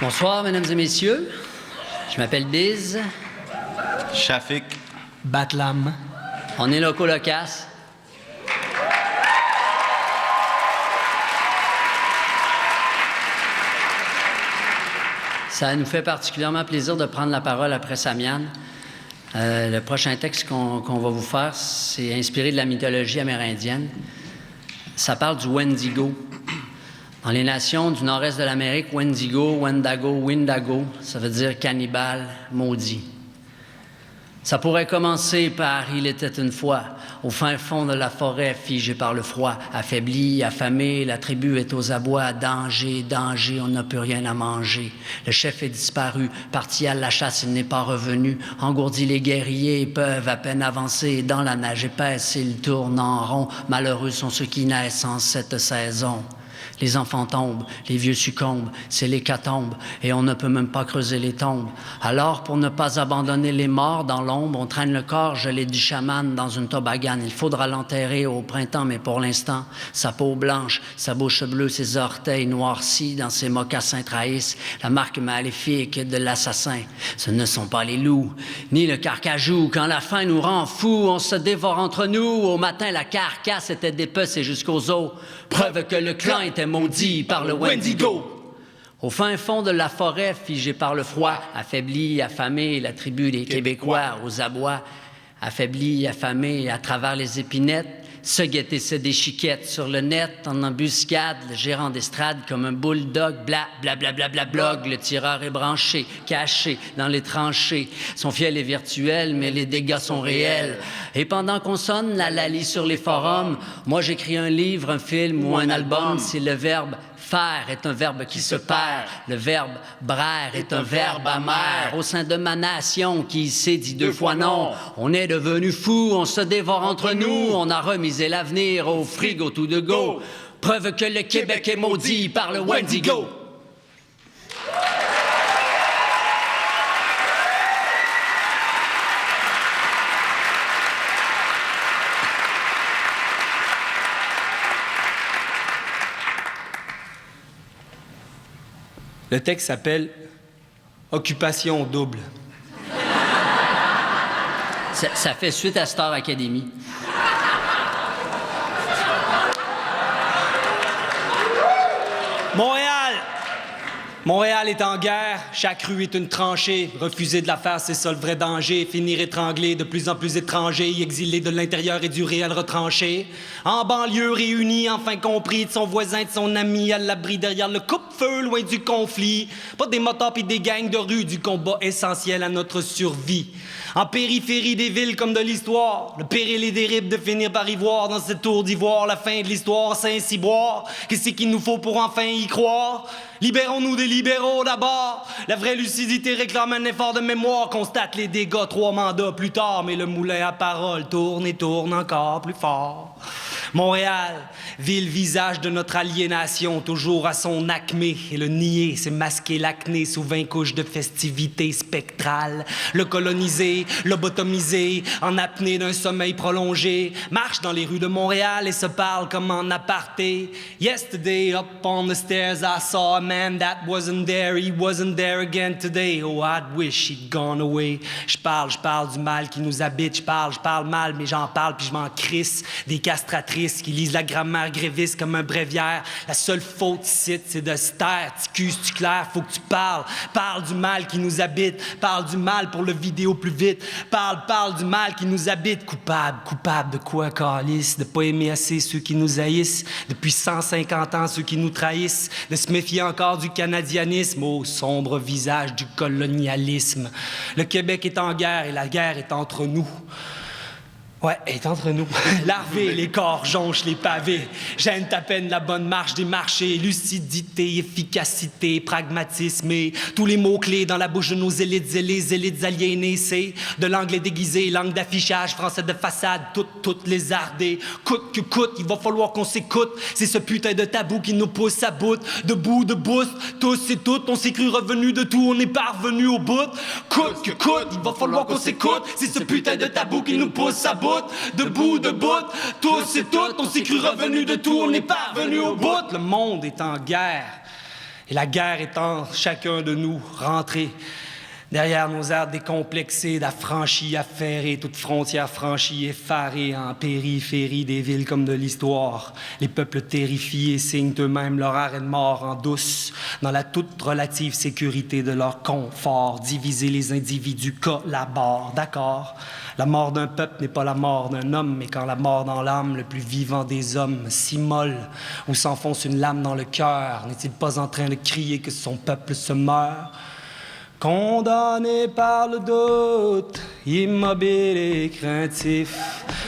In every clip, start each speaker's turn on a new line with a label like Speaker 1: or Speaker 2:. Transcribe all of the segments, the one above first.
Speaker 1: Bonsoir, mesdames et messieurs. Je m'appelle Biz.
Speaker 2: Shafik.
Speaker 3: Batlam.
Speaker 1: On est Loco Locass. Ça nous fait particulièrement plaisir de prendre la parole après Samian. Le prochain texte qu'on va vous faire, c'est inspiré de la mythologie amérindienne. Ça parle du Wendigo. Dans les nations du nord-est de l'Amérique, Wendigo, Wendago, Windago, ça veut dire cannibale, maudit. Ça pourrait commencer par « Il était une fois, au fin fond de la forêt, figé par le froid, affaibli, affamé, la tribu est aux abois, danger, danger, on n'a plus rien à manger. Le chef est disparu, parti à la chasse, il n'est pas revenu. Engourdi, les guerriers peuvent à peine avancer, dans la neige épaisse, ils tournent en rond. Malheureux sont ceux qui naissent en cette saison. » Les enfants tombent, les vieux succombent, c'est l'hécatombe, et on ne peut même pas creuser les tombes. Alors, pour ne pas abandonner les morts dans l'ombre, on traîne le corps gelé du chaman dans une tobogane. Il faudra l'enterrer au printemps, mais pour l'instant, sa peau blanche, sa bouche bleue, ses orteils noircis dans ses mocassins trahissent la marque maléfique de l'assassin. Ce ne sont pas les loups, ni le carcajou. Quand la faim nous rend fous, on se dévore entre nous. Au matin, la carcasse était dépecée jusqu'aux os. Preuve que le clan était maudit par le Wendigo. Au fin fond de la forêt, figé par le froid, affaibli, affamé, la tribu des Québécois aux abois, affaibli, affamé, à travers les épinettes, se guetter ses déchiquettes sur le net, en embuscade, le gérant d'estrade comme un bulldog, bla, bla, bla, bla, bla, blog, le tireur est branché, caché dans les tranchées. Son fiel est virtuel, mais les dégâts sont réels. Et pendant qu'on sonne la lalie sur les forums, moi j'écris un livre, un film ou un album, c'est le verbe faire est un verbe qui se perd. Le verbe braire est un verbe amer. Au sein de ma nation qui s'est dit deux fois non, on est devenu fou, on se dévore entre nous, on a remisé l'avenir au frigo tout de go. Preuve que le Québec est maudit par le Wendigo.
Speaker 3: Le texte s'appelle « Occupation double ».
Speaker 1: Ça fait suite à Star Academy.
Speaker 3: Montréal est en guerre, chaque rue est une tranchée. Refuser de la faire, c'est ça le vrai danger. Finir étranglé, de plus en plus étranger, exilé de l'intérieur et du réel retranché. En banlieue, réunis, enfin compris de son voisin, de son ami, à l'abri derrière le coupe-feu, loin du conflit. Pas des motards pis des gangs de rue, du combat essentiel à notre survie. En périphérie des villes comme de l'histoire, le péril est terrible de finir par y voir dans cette tour d'ivoire la fin de l'histoire, Saint-Cyboire. Qu'est-ce qu'il nous faut pour enfin y croire? Libérons-nous des libéraux d'abord. La vraie lucidité réclame un effort de mémoire. Constate les dégâts 3 mandats plus tard, mais le moulin à parole tourne et tourne encore plus fort. Montréal, ville visage de notre aliénation, toujours à son acmé. Et le nier, c'est masquer l'acné sous 20 couches de festivités spectrales. Le coloniser, lobotomiser, en apnée d'un sommeil prolongé. Marche dans les rues de Montréal et se parle comme en aparté. Yesterday, up on the stairs, I saw a man that wasn't there. He wasn't there again today. Oh, I'd wish he'd gone away. Je parle du mal qui nous habite. Je parle mal, mais j'en parle puis je m'en crisse. Des castratrices qui lisent la grammaire gréviste comme un bréviaire. La seule faute ici, c'est de se taire. Ticus, tu clair, faut que tu parles. Parle du mal qui nous habite. Parle du mal pour le vidéo plus vite. Parle du mal qui nous habite. Coupable de quoi, calice? De pas aimer assez ceux qui nous haïssent. Depuis 150 ans, ceux qui nous trahissent. De se méfier encore du canadianisme. Au sombre visage du colonialisme. Le Québec est en guerre et la guerre est entre nous. Ouais, elle est entre nous. Larvés, les corps jonchent les pavés. Gêne à peine la bonne marche des marchés. Lucidité, efficacité, pragmatisme et tous les mots-clés dans la bouche de nos élites et les élites aliénées. C'est de l'anglais déguisé, langue d'affichage, français de façade, toutes les ardées. Coûte que coûte, il va falloir qu'on s'écoute. C'est ce putain de tabou qui nous pousse à bout. Debout, tous et toutes, on s'est cru revenu de tout, on est parvenu au bout. Coûte que coûte, il va falloir qu'on s'écoute. C'est ce putain de tabou qui nous pousse à bout. Debout, tous et toutes, on s'est cru revenu de tout, on n'est pas revenu au bout. Le monde est en guerre Et la guerre étant chacun de nous rentré derrière nos airs décomplexés, d'affranchis, affairés, toute frontière franchie, effarés en périphérie des villes comme de l'histoire. Les peuples terrifiés signent eux-mêmes leur arrêt de mort en douce, dans la toute relative sécurité de leur confort. Diviser les individus collaborent, d'accord? La mort d'un peuple n'est pas la mort d'un homme, mais quand la mort dans l'âme, le plus vivant des hommes, s'immole ou s'enfonce une lame dans le cœur, n'est-il pas en train de crier que son peuple se meurt? Condamné par le doute, immobile et craintif,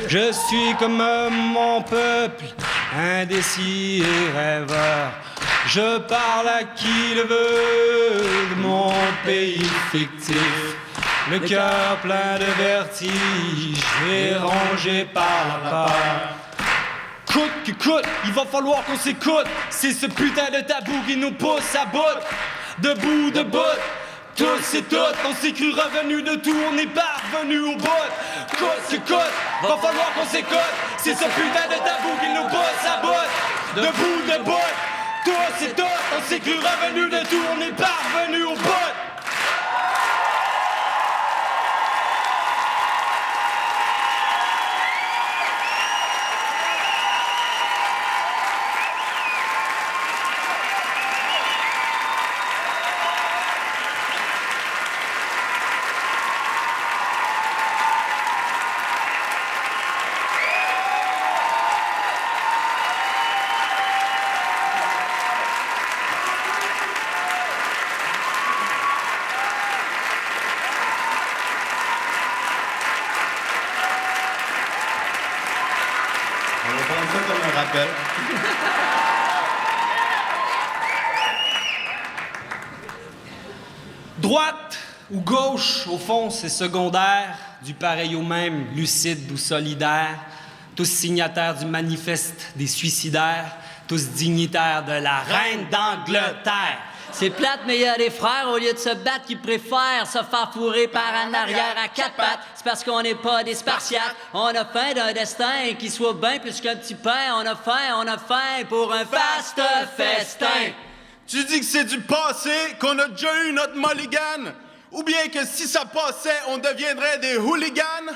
Speaker 3: je suis comme mon peuple, indécis et rêveur. Je parle à qui le veut de mon pays fictif, le cœur plein de vertige et rongé par la peur. Coûte que coûte, il va falloir qu'on s'écoute, c'est ce putain de tabou qui nous pousse à bout, debout, debout. Tous et toutes, on s'est cru revenus de tout, on est parvenus au bout. Coûte que coûte, va falloir qu'on s'écoute. C'est ce putain de tabou qui nous pousse à bout. Debout, debout. Tous et toutes, on s'est cru revenus de tout, on est parvenus au bout.
Speaker 2: On va prendre ça comme un rappel.
Speaker 3: Droite ou gauche, au fond, c'est secondaire, du pareil au même, lucide ou solidaire, tous signataires du manifeste des suicidaires, tous dignitaires de la reine d'Angleterre.
Speaker 1: C'est plate, mais il y a des frères, au lieu de se battre, qui préfèrent se faire fourrer par en arrière à quatre pattes. C'est parce qu'on n'est pas des spartiates. On a faim d'un destin qui soit bien plus qu'un petit pain. On a faim pour un vaste festin.
Speaker 2: Tu dis que c'est du passé, qu'on a déjà eu notre mulligan? Ou bien que si ça passait, on deviendrait des hooligans?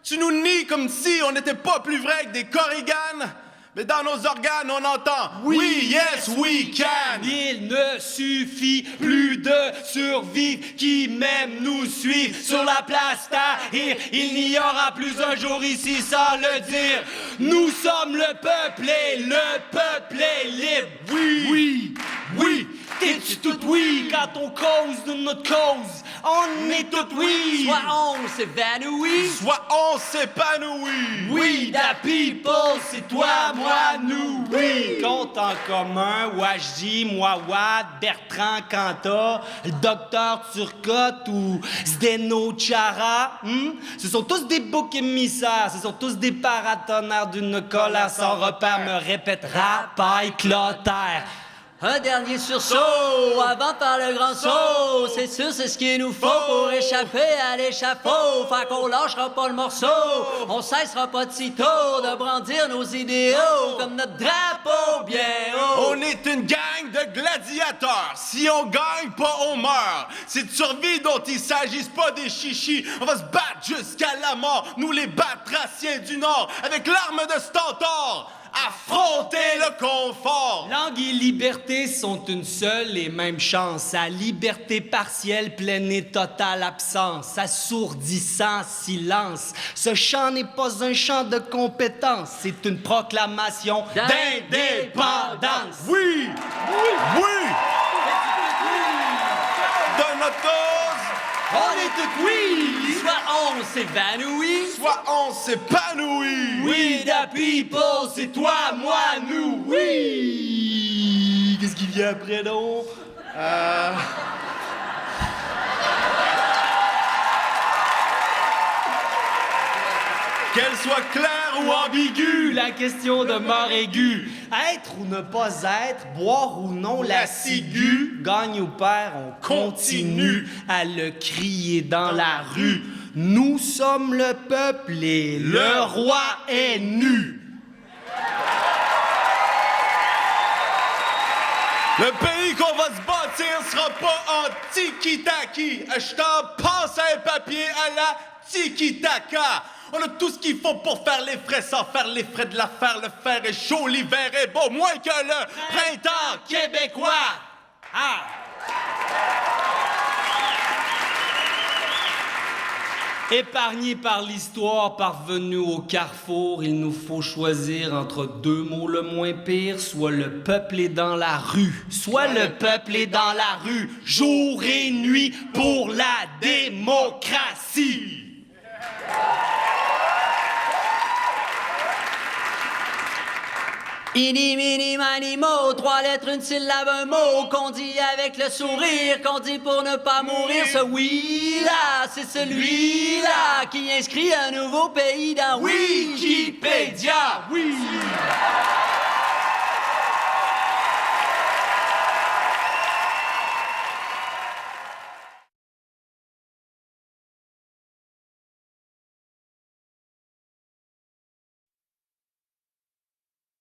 Speaker 2: Tu nous nies comme si on n'était pas plus vrai que des corrigans? Mais dans nos organes, on entend « We, yes, we can ».
Speaker 3: Il ne suffit plus de survivre, qui même nous suivent sur la place Tahrir. Il n'y aura plus un jour ici sans le dire. Nous sommes le peuple et le peuple est libre. Oui, oui, oui. T'es-tu tout oui quand on cause de notre cause? On est tout oui.
Speaker 1: Soit on s'évanouit,
Speaker 2: Soit on s'épanouit.
Speaker 3: We the people, c'est toi, moi, nous, oui. Compte en commun, Wajdi, Mouawad, Bertrand Cantat, le docteur Turcotte ou Zdeno Chara. Ce sont tous des boucs émissaires, ce sont tous des paratonnerres d'une colère sans repère, me répétera paille Clotaire.
Speaker 1: un dernier sursaut avant de faire le grand saut. C'est sûr, c'est ce qu'il nous faut pour échapper à l'échafaud. Fait qu'on lâchera pas le morceau, on cessera pas de sitôt de brandir nos idéaux comme notre drapeau bien haut.
Speaker 2: On est une gang de gladiateurs. Si on gagne pas, on meurt. C'est de survie dont il s'agisse, pas des chichis. On va se battre jusqu'à la mort, nous les batraciens du Nord, avec l'arme de Stentor. Affronter le confort.
Speaker 3: Langue et liberté sont une seule et même chance. À liberté partielle, pleine et totale absence. Assourdissant silence. Ce chant n'est pas un chant de compétence. C'est une proclamation d'indépendance.
Speaker 2: Oui, oui, oui. De notre cause,
Speaker 3: On est tous oui.
Speaker 1: Soit on s'évanouit,
Speaker 2: soit on s'épanouit.
Speaker 3: We the people, c'est toi, moi, nous, oui. Qu'est-ce qui vient après, donc?
Speaker 2: Qu'elle soit claire ou ambiguë,
Speaker 3: La question demeure aiguë. Être ou ne pas être, boire ou non la ciguë, gagne ou perd, on continue à le crier dans la rue. Nous sommes le peuple et le roi est nu.
Speaker 2: Le pays qu'on va se bâtir sera pas en tiki-taki. Je t'en passe un papier à la tiki-taka. On a tout ce qu'il faut pour faire les frais sans faire les frais de l'affaire. Le fer est chaud, l'hiver est beau, moins que le printemps québécois.
Speaker 3: Ah! Épargnés par l'histoire, parvenus au carrefour, il nous faut choisir entre deux mots le moins pire, soit le peuple est dans la rue, soit le peuple est dans la rue, jour et nuit pour la démocratie.
Speaker 1: Ini, mini, mani, mo, 3 lettres, une syllabe, un mot, qu'on dit avec le sourire, qu'on dit pour ne pas mourir. Ce oui-là, c'est celui-là qui inscrit un nouveau pays dans Wikipédia.
Speaker 3: Oui!